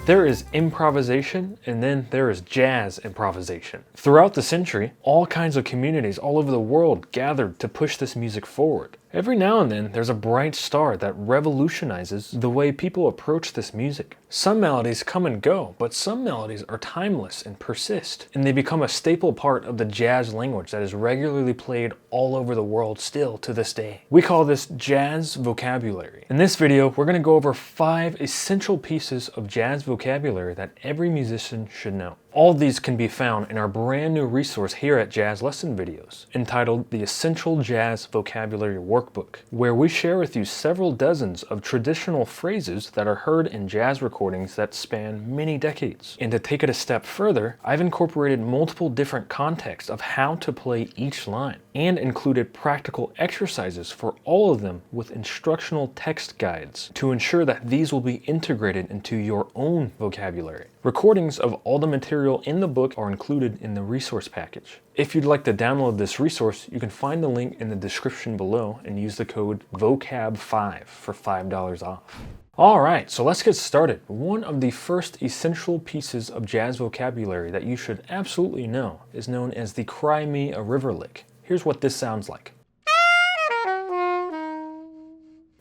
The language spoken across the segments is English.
There is improvisation, and then there is jazz improvisation. Throughout the century, all kinds of communities all over the world gathered to push this music forward. Every now and then, there's a bright star that revolutionizes the way people approach this music. Some melodies come and go, but some melodies are timeless and persist, and they become a staple part of the jazz language that is regularly played all over the world still to this day. We call this jazz vocabulary. In this video, we're going to go over 5 essential pieces of jazz vocabulary that every musician should know. All of these can be found in our brand new resource here at Jazz Lesson Videos, entitled the Essential Jazz Vocabulary Workbook, where we share with you several dozens of traditional phrases that are heard in jazz recordings that span many decades. And to take it a step further, I've incorporated multiple different contexts of how to play each line, and included practical exercises for all of them with instructional text guides to ensure that these will be integrated into your own vocabulary. Recordings of all the material in the book are included in the resource package. If you'd like to download this resource, you can find the link in the description below and use the code VOCAB5 for $5 off. Alright, so let's get started. One of the first essential pieces of jazz vocabulary that you should absolutely know is known as the Cry Me a River lick. Here's what this sounds like.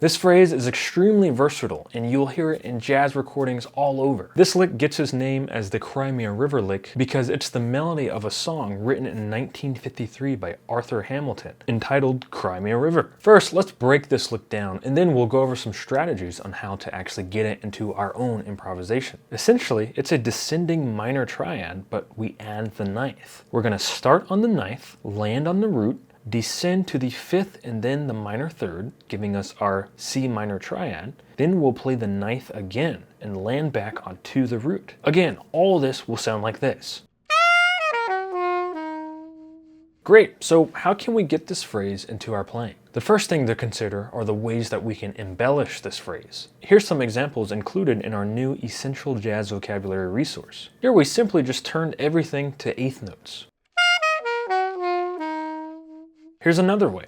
This phrase is extremely versatile, and you'll hear it in jazz recordings all over. This lick gets its name as the Cry Me a River lick because it's the melody of a song written in 1953 by Arthur Hamilton, entitled Cry Me a River. First, let's break this lick down, and then we'll go over some strategies on how to actually get it into our own improvisation. Essentially, it's a descending minor triad, but we add the ninth. We're going to start on the ninth, land on the root, descend to the 5th and then the minor 3rd, giving us our C minor triad. Then we'll play the 9th again and land back onto the root. Again, all this will sound like this. Great, so how can we get this phrase into our playing? The first thing to consider are the ways that we can embellish this phrase. Here's some examples included in our new Essential Jazz Vocabulary resource. Here we simply just turned everything to 8th notes. Here's another way.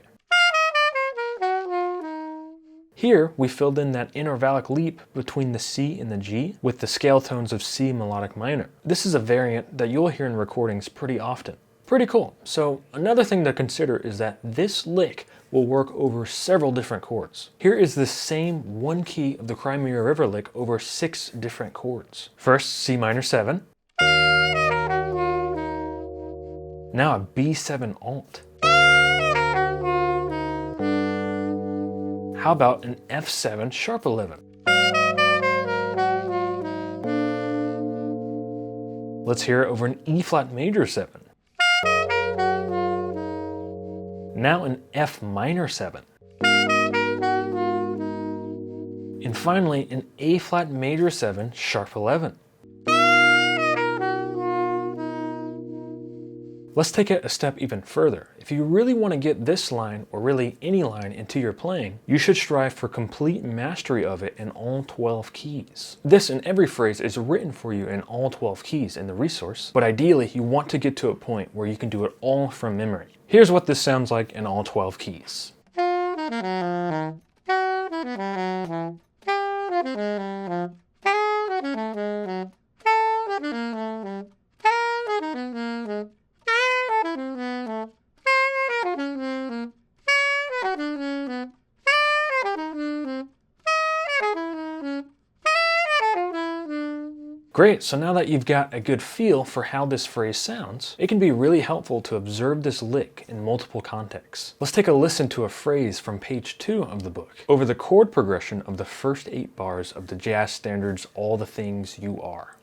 Here, we filled in that intervallic leap between the C and the G with the scale tones of C melodic minor. This is a variant that you'll hear in recordings pretty often. Pretty cool. So another thing to consider is that this lick will work over several different chords. Here is the same one key of the Cry Me a River lick over 6 different chords. First, C minor 7. Now a B7 alt. How about an F7 sharp 11? Let's hear it over an E flat major 7. Now an F minor 7. And finally an A flat major 7 sharp 11. Let's take it a step even further. If you really want to get this line, or really any line, into your playing, you should strive for complete mastery of it in all 12 keys. This in every phrase is written for you in all 12 keys in the resource, but ideally you want to get to a point where you can do it all from memory. Here's what this sounds like in all 12 keys. Great, so now that you've got a good feel for how this phrase sounds, it can be really helpful to observe this lick in multiple contexts. Let's take a listen to a phrase from page 2 of the book, over the chord progression of the first 8 bars of the jazz standards All the Things You Are.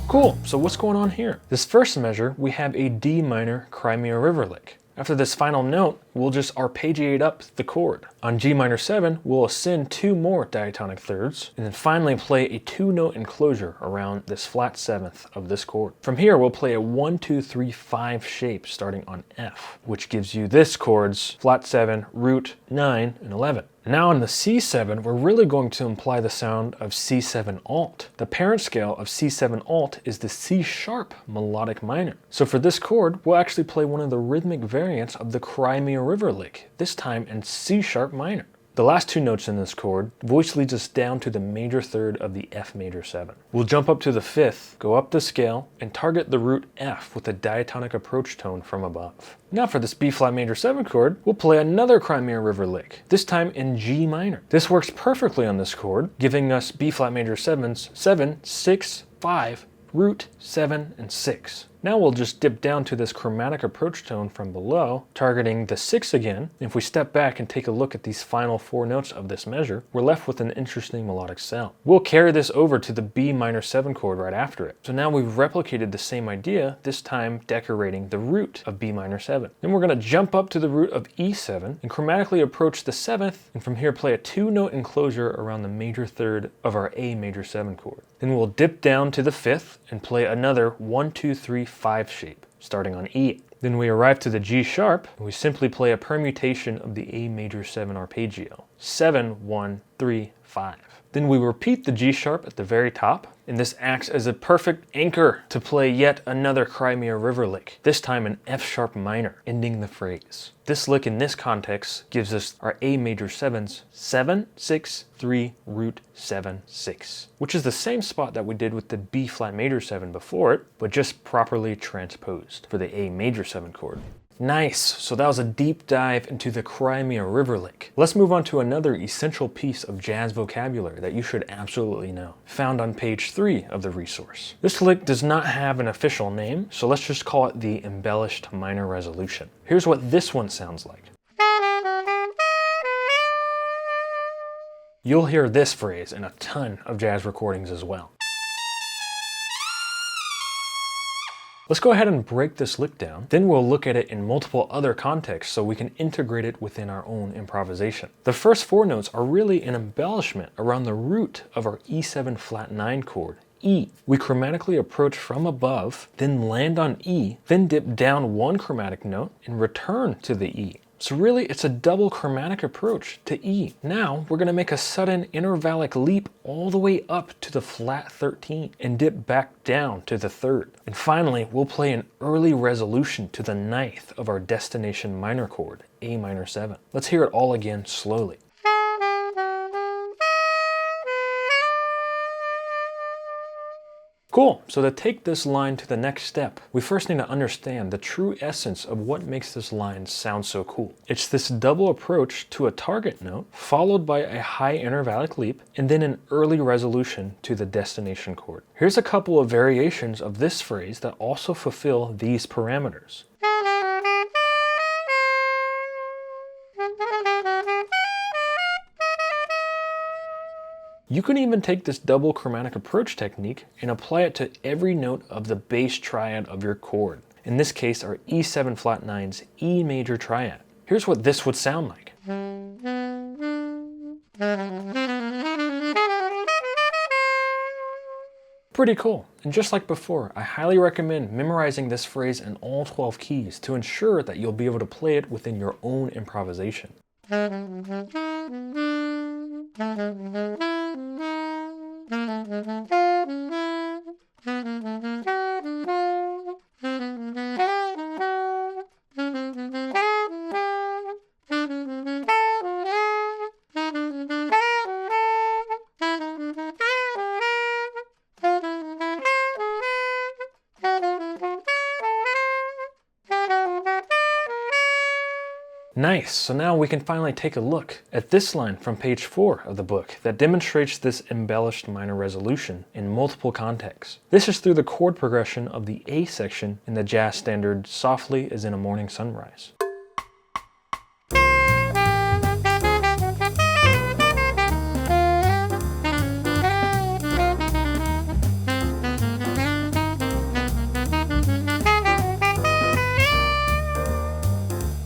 Cool, so what's going on here? This first measure, we have a D minor Cry Me a River lick. After this final note, we'll just arpeggiate up the chord. On G minor 7, we'll ascend 2 more diatonic thirds, and then finally play a 2-note enclosure around this flat 7th of this chord. From here, we'll play a 1, 2, 3, 5 shape starting on F, which gives you this chord's flat 7, root, 9, and 11. Now on the C7, we're really going to imply the sound of C7 alt. The parent scale of C7 alt is the C sharp melodic minor. So for this chord, we'll actually play one of the rhythmic variants of the Cry Me a River lick, this time in C sharp minor. The last 2 notes in this chord, voice leads us down to the major third of the F major 7. We'll jump up to the 5th, go up the scale, and target the root F with a diatonic approach tone from above. Now for this B flat major 7 chord, we'll play another Cry Me a River lick, this time in G minor. This works perfectly on this chord, giving us B flat major 7s, 7, 6, 5, root, 7, and 6. Now we'll just dip down to this chromatic approach tone from below, targeting the 6 again. If we step back and take a look at these final 4 notes of this measure, we're left with an interesting melodic sound. We'll carry this over to the B minor 7 chord right after it. So now we've replicated the same idea, this time decorating the root of B minor 7. Then we're going to jump up to the root of E7 and chromatically approach the 7th, and from here play a 2-note enclosure around the major third of our A major 7 chord. Then we'll dip down to the 5th and play another 1, 2, 3, 5 shape, starting on E. Then we arrive to the G sharp, and we simply play a permutation of the A major 7 arpeggio, 7, 1, 3, 5. Then we repeat the G sharp at the very top, and this acts as a perfect anchor to play yet another Cry Me a River lick, this time in F sharp minor, ending the phrase. This lick in this context gives us our A major 7s, 7, 6, 3, root, 7, 6, which is the same spot that we did with the B flat major 7 before it, but just properly transposed for the A major 7 chord. Nice, so that was a deep dive into the Cry Me a River lick. Let's move on to another essential piece of jazz vocabulary that you should absolutely know, found on page 3 of the resource. This lick does not have an official name, so let's just call it the embellished minor resolution. Here's what this one sounds like. You'll hear this phrase in a ton of jazz recordings as well. Let's go ahead and break this lick down, then we'll look at it in multiple other contexts so we can integrate it within our own improvisation. The first 4 notes are really an embellishment around the root of our E7 flat 9 chord, E. We chromatically approach from above, then land on E, then dip down 1 chromatic note and return to the E. So really, it's a double chromatic approach to E. Now, we're going to make a sudden intervallic leap all the way up to the flat 13 and dip back down to the 3rd. And finally, we'll play an early resolution to the 9th of our destination minor chord, A minor 7. Let's hear it all again slowly. Cool, so to take this line to the next step, we first need to understand the true essence of what makes this line sound so cool. It's this double approach to a target note, followed by a high intervallic leap, and then an early resolution to the destination chord. Here's a couple of variations of this phrase that also fulfill these parameters. You can even take this double chromatic approach technique and apply it to every note of the bass triad of your chord. In this case, our E7 flat 9's E major triad. Here's what this would sound like. Pretty cool. And just like before, I highly recommend memorizing this phrase in all 12 keys to ensure that you'll be able to play it within your own improvisation. Nice, so now we can finally take a look at this line from page 4 of the book that demonstrates this embellished minor resolution in multiple contexts. This is through the chord progression of the A section in the jazz standard Softly as in a Morning Sunrise.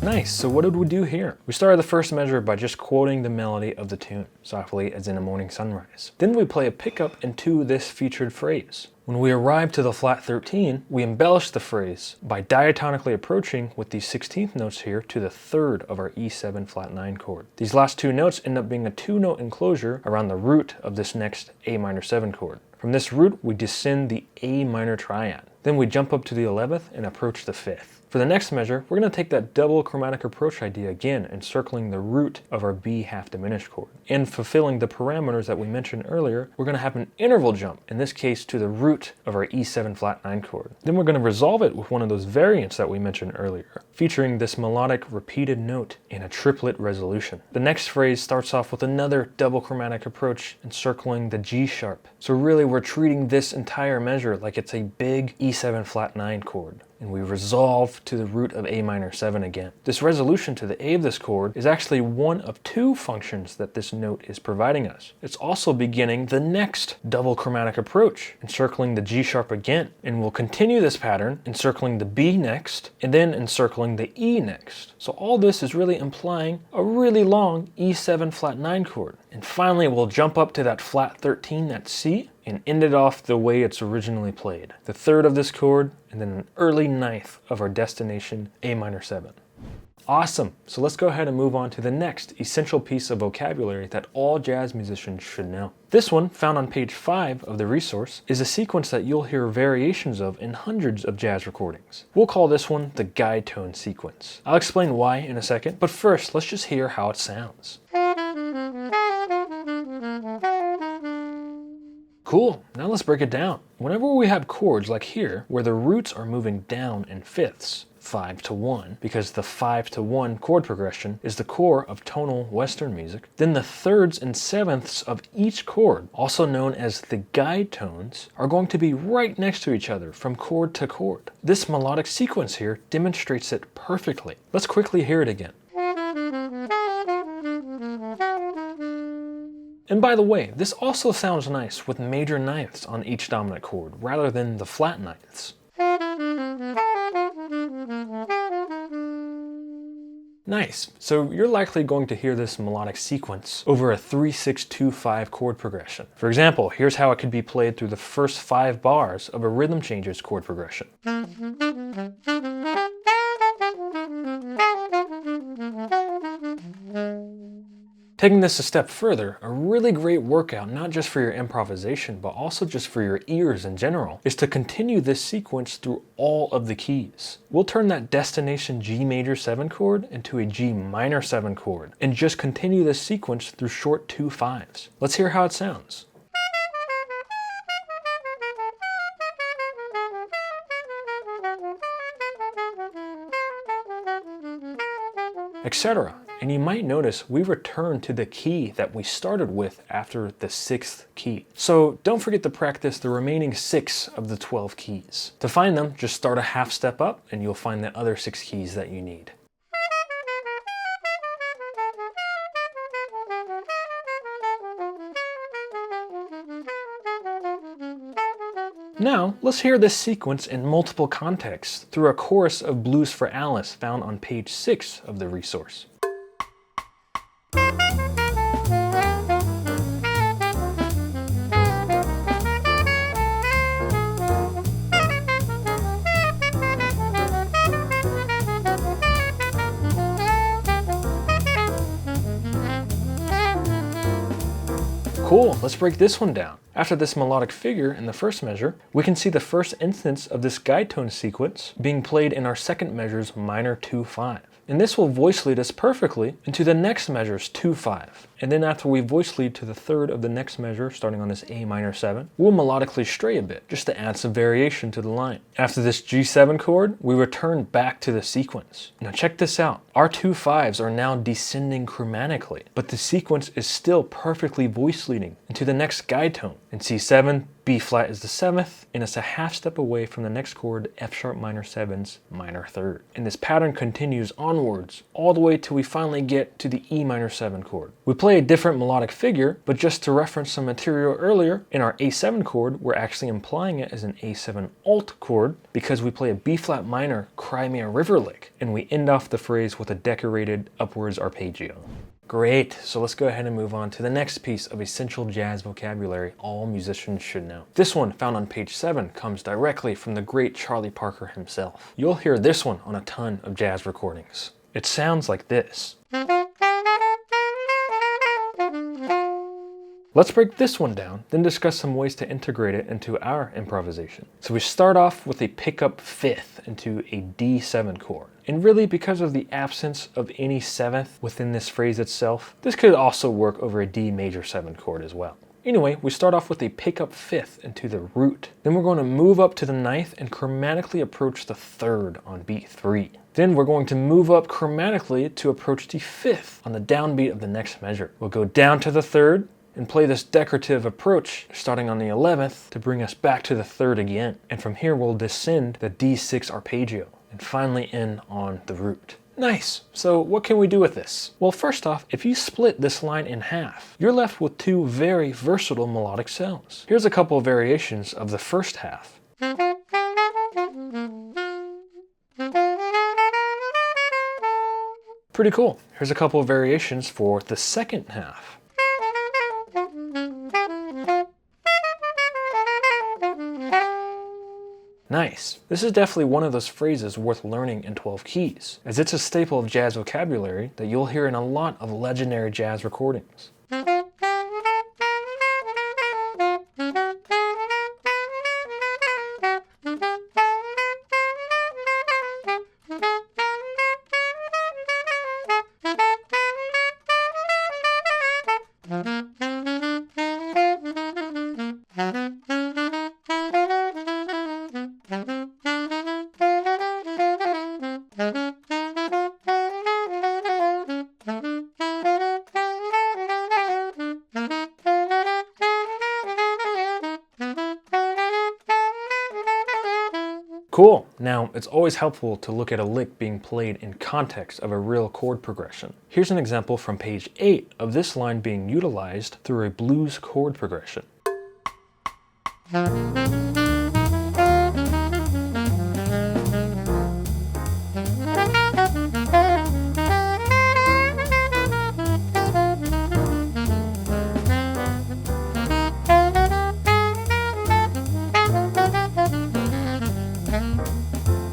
Nice. Nice, so what did we do here? We started the first measure by just quoting the melody of the tune, softly as in a morning sunrise. Then we play a pickup into this featured phrase. When we arrive to the flat 13, we embellish the phrase by diatonically approaching with these 16th notes here to the third of our E7 flat 9 chord. These last two notes end up being a 2-note enclosure around the root of this next A minor 7 chord. From this root, we descend the A minor triad. Then we jump up to the 11th and approach the 5th. For the next measure, we're going to take that double chromatic approach idea again, encircling the root of our B half diminished chord. And fulfilling the parameters that we mentioned earlier, we're going to have an interval jump, in this case to the root of our E7 flat 9 chord. Then we're going to resolve it with one of those variants that we mentioned earlier, featuring this melodic repeated note in a triplet resolution. The next phrase starts off with another double chromatic approach, encircling the G sharp. So really we're treating this entire measure like it's a big E7 flat 9 chord. And we resolve to the root of A minor 7 again. This resolution to the A of this chord is actually one of two functions that this note is providing us. It's also beginning the next double chromatic approach, encircling the G sharp again. And we'll continue this pattern, encircling the B next, and then encircling the E next. So all this is really implying a really long E7 flat 9 chord. And finally, we'll jump up to that flat 13, that C, and end it off the way it's originally played. The third of this chord, and then an early ninth of our destination A minor 7. Awesome, so let's go ahead and move on to the next essential piece of vocabulary that all jazz musicians should know. This one, found on page 5 of the resource, is a sequence that you'll hear variations of in hundreds of jazz recordings. We'll call this one the guide tone sequence. I'll explain why in a second, but first let's just hear how it sounds. Cool, now let's break it down. Whenever we have chords like here, where the roots are moving down in fifths, 5 to 1, because the 5 to 1 chord progression is the core of tonal Western music, then the thirds and sevenths of each chord, also known as the guide tones, are going to be right next to each other from chord to chord. This melodic sequence here demonstrates it perfectly. Let's quickly hear it again. And by the way, this also sounds nice with major ninths on each dominant chord, rather than the flat ninths. Nice, so you're likely going to hear this melodic sequence over a 3-6-2-5 chord progression. For example, here's how it could be played through the first 5 bars of a rhythm changes chord progression. Taking this a step further, a really great workout, not just for your improvisation, but also just for your ears in general, is to continue this sequence through all of the keys. We'll turn that destination G major 7 chord into a G minor 7 chord, and just continue this sequence through short 2/5s. Let's hear how it sounds. Etc. And you might notice we return to the key that we started with after the 6th key. So don't forget to practice the remaining 6 of the 12 keys. To find them, just start a half step up and you'll find the other 6 keys that you need. Now, let's hear this sequence in multiple contexts through a chorus of Blues for Alice found on page 6 of the resource. Cool, let's break this one down. After this melodic figure in the first measure, we can see the first instance of this guide tone sequence being played in our second measure's minor 2/5. And this will voice lead us perfectly into the next measure's 2/5. And then after we voice lead to the third of the next measure, starting on this A minor 7, we'll melodically stray a bit, just to add some variation to the line. After this G7 chord, we return back to the sequence. Now check this out. Our 2/5s are now descending chromatically, but the sequence is still perfectly voice leading into the next guide tone. In C7, B flat is the 7th, and it's a half step away from the next chord, F sharp minor 7's minor 3rd. And this pattern continues onwards, all the way till we finally get to the E minor 7 chord. We play play a different melodic figure, but just to reference some material earlier, in our A7 chord, we're actually implying it as an A7 alt chord because we play a B flat minor Crimea River lick, and we end off the phrase with a decorated upwards arpeggio. Great, so let's go ahead and move on to the next piece of essential jazz vocabulary all musicians should know. This one, found on page 7, comes directly from the great Charlie Parker himself. You'll hear this one on a ton of jazz recordings. It sounds like this. Let's break this one down, then discuss some ways to integrate it into our improvisation. So we start off with a pickup fifth into a D7 chord. And really, because of the absence of any seventh within this phrase itself, this could also work over a D major 7 chord as well. Anyway, we start off with a pickup fifth into the root. Then we're going to move up to the ninth and chromatically approach the third on beat 3. Then we're going to move up chromatically to approach the fifth on the downbeat of the next measure. We'll go down to the third and play this decorative approach starting on the 11th to bring us back to the third again. And from here we'll descend the D6 arpeggio and finally end on the root. Nice. So what can we do with this? Well, first off, if you split this line in half, you're left with two very versatile melodic sounds. Here's a couple of variations of the first half. Pretty cool. Here's a couple of variations for the second half. Nice. This is definitely one of those phrases worth learning in 12 keys, as it's a staple of jazz vocabulary that you'll hear in a lot of legendary jazz recordings. Cool. Now, it's always helpful to look at a lick being played in context of a real chord progression. Here's an example from page 8 of this line being utilized through a blues chord progression.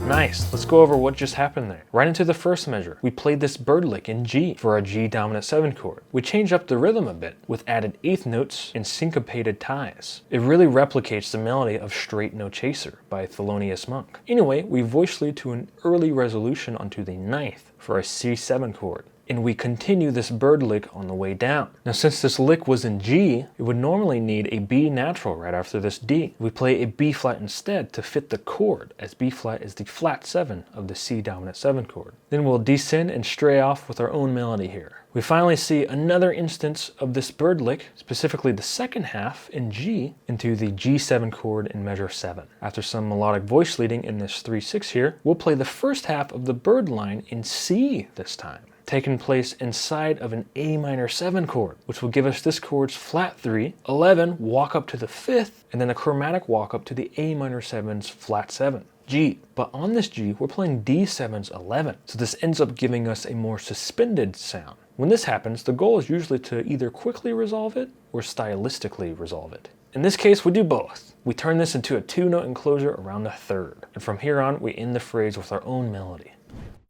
Nice, let's go over what just happened there. Right into the first measure, we played this bird lick in G for our G dominant 7 chord. We changed up the rhythm a bit with added eighth notes and syncopated ties. It really replicates the melody of Straight No Chaser by Thelonious Monk. Anyway, we voice lead to an early resolution onto the ninth for our C7 chord. And we continue this bird lick on the way down. Now, since this lick was in G, it would normally need a B natural right after this D. We play a B flat instead to fit the chord, as B flat is the flat 7 of the C dominant 7 chord. Then we'll descend and stray off with our own melody here. We finally see another instance of this bird lick, specifically the second half in G, into the G7 chord in measure 7. After some melodic voice leading in this 3/6 here, we'll play the first half of the bird line in C this time, taking place inside of an A minor 7 chord, which will give us this chord's flat 3, 11, walk up to the 5th, and then a chromatic walk up to the A minor 7's flat 7, G. But on this G, we're playing D7's 11, so this ends up giving us a more suspended sound. When this happens, the goal is usually to either quickly resolve it or stylistically resolve it. In this case, we do both. We turn this into a 2-note enclosure around the third, and from here on, we end the phrase with our own melody.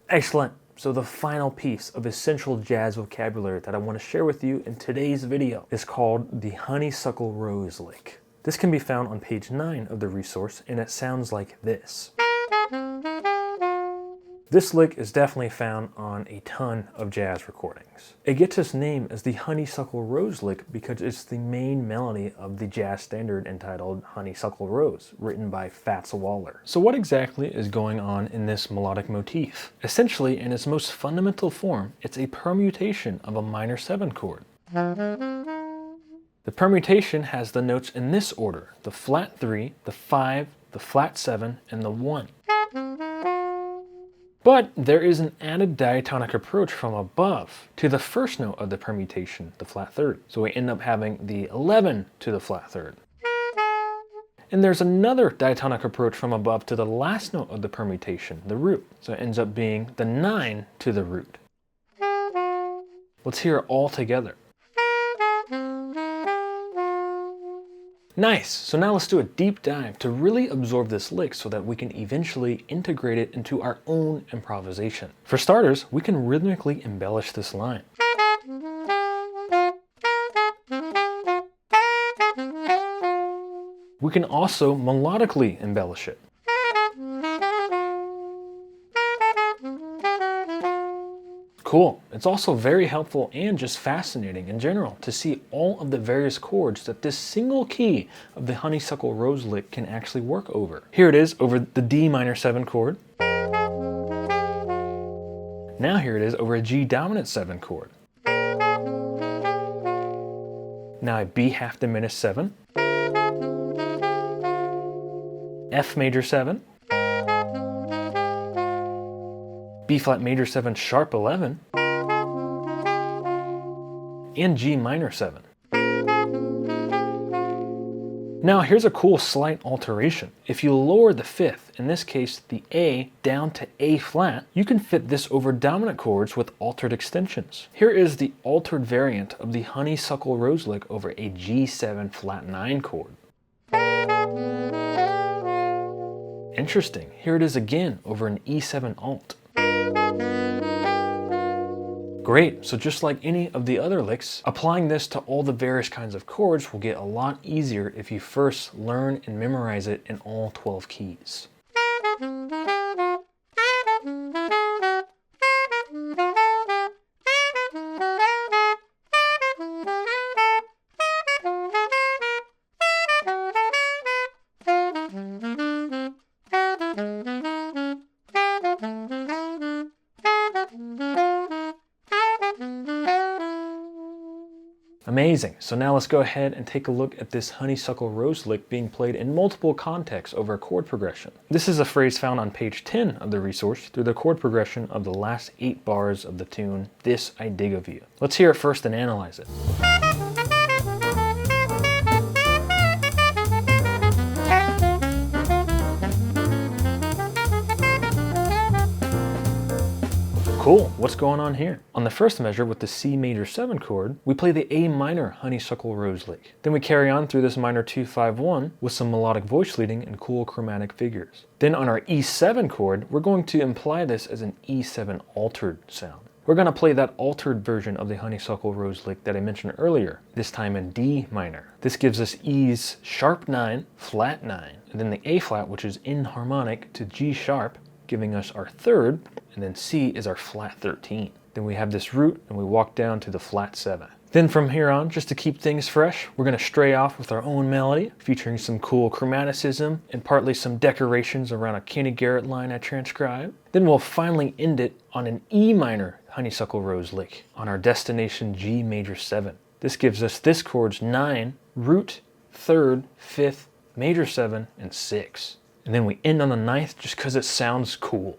Excellent. So the final piece of essential jazz vocabulary that I want to share with you in today's video is called the Honeysuckle Rose lick. This can be found on page 9 of the resource, and it sounds like this. This lick is definitely found on a ton of jazz recordings. It gets its name as the Honeysuckle Rose lick because it's the main melody of the jazz standard entitled Honeysuckle Rose, written by Fats Waller. So what exactly is going on in this melodic motif? Essentially, in its most fundamental form, it's a permutation of a minor 7 chord. The permutation has the notes in this order: the flat 3, the 5, the flat 7, and the 1. But there is an added diatonic approach from above to the first note of the permutation, the flat third. So we end up having the 11 to the flat third. And there's another diatonic approach from above to the last note of the permutation, the root. So it ends up being the 9 to the root. Let's hear it all together. Nice, so now let's do a deep dive to really absorb this lick so that we can eventually integrate it into our own improvisation. For starters, we can rhythmically embellish this line. We can also melodically embellish it. Cool. It's also very helpful and just fascinating in general to see all of the various chords that this single key of the Honeysuckle Rose lick can actually work over. Here it is over the D minor 7 chord. Now here it is over a G dominant 7 chord. Now a B half diminished 7. F major 7. B flat major 7 sharp 11, and G minor 7. Now here's a cool slight alteration. If you lower the fifth, in this case the A, down to A flat, you can fit this over dominant chords with altered extensions. Here is the altered variant of the Honeysuckle Rose lick over a G7 flat 9 chord. Interesting, here it is again over an E7 alt. Great, so just like any of the other licks, applying this to all the various kinds of chords will get a lot easier if you first learn and memorize it in all 12 keys. Amazing, so now let's go ahead and take a look at this Honeysuckle Rose lick being played in multiple contexts over a chord progression. This is a phrase found on page 10 of the resource through the chord progression of the last 8 bars of the tune, This I Dig of You. Let's hear it first and analyze it. Cool, what's going on here? On the first measure with the C major 7 chord, we play the A minor Honeysuckle Rose lick. Then we carry on through this minor 2-5-1 with some melodic voice leading and cool chromatic figures. Then on our E7 chord, we're going to imply this as an E7 altered sound. We're going to play that altered version of the Honeysuckle Rose lick that I mentioned earlier, this time in D minor. This gives us E's sharp 9, flat 9, and then the A flat, which is inharmonic, to G sharp, giving us our third, and then C is our flat 13. Then we have this root and we walk down to the flat 7. Then from here on, just to keep things fresh, we're going to stray off with our own melody, featuring some cool chromaticism and partly some decorations around a Kenny Garrett line I transcribed. Then we'll finally end it on an E minor Honeysuckle Rose lick on our destination G major 7. This gives us this chord's 9, root, third, fifth, major 7, and 6. And then we end on the 9th just because it sounds cool.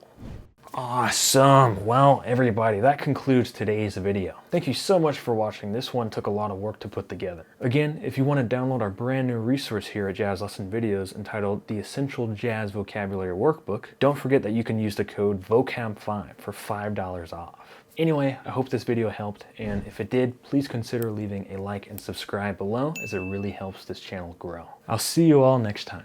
Awesome! Well, everybody, that concludes today's video. Thank you so much for watching. This one took a lot of work to put together. Again, if you want to download our brand new resource here at Jazz Lesson Videos entitled The Essential Jazz Vocabulary Workbook, don't forget that you can use the code VOCAB5 for $5 off. Anyway, I hope this video helped, and if it did, please consider leaving a like and subscribe below as it really helps this channel grow. I'll see you all next time.